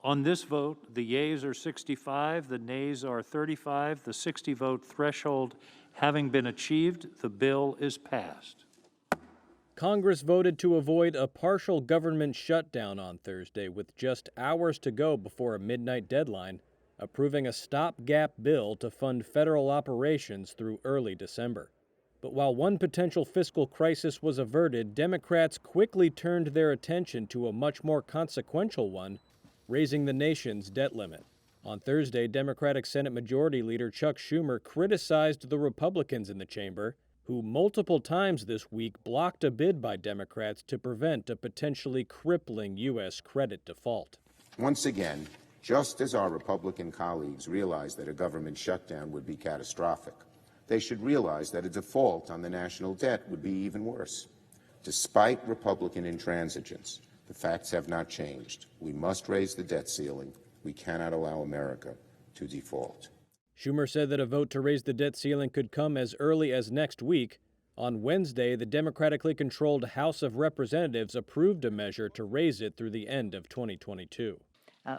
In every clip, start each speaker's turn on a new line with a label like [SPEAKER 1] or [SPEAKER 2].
[SPEAKER 1] On this vote, the yeas are 65, the nays are 35. The 60-vote threshold having been achieved, the bill is passed.
[SPEAKER 2] Congress voted to avoid a partial government shutdown on Thursday with just hours to go before a midnight deadline, approving a stopgap bill to fund federal operations through early December. But while one potential fiscal crisis was averted, Democrats quickly turned their attention to a much more consequential one, raising the nation's debt limit. On Thursday, Democratic Senate Majority Leader Chuck Schumer criticized the Republicans in the chamber, who multiple times this week blocked a bid by Democrats to prevent a potentially crippling U.S. credit default.
[SPEAKER 3] Once again, just as our Republican colleagues realized that a government shutdown would be catastrophic, they should realize that a default on the national debt would be even worse. Despite Republican intransigence, the facts have not changed. We must raise the debt ceiling. We cannot allow America to default.
[SPEAKER 2] Schumer said that a vote to raise the debt ceiling could come as early as next week. On Wednesday, the democratically controlled House of Representatives approved a measure to raise it through the end of 2022.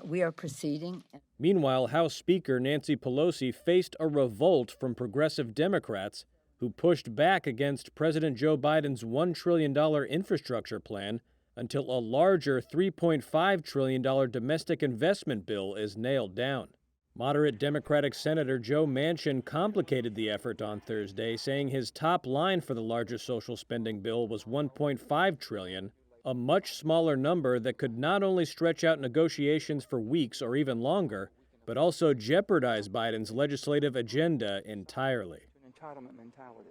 [SPEAKER 4] We are proceeding.
[SPEAKER 2] Meanwhile, House Speaker Nancy Pelosi faced a revolt from progressive Democrats who pushed back against President Joe Biden's $1 trillion infrastructure plan until a larger $3.5 trillion domestic investment bill is nailed down. Moderate Democratic Senator Joe Manchin complicated the effort on Thursday, saying his top line for the larger social spending bill was $1.5 trillion, a much smaller number that could not only stretch out negotiations for weeks or even longer, but also jeopardize Biden's legislative agenda entirely.
[SPEAKER 5] Entitlement mentality.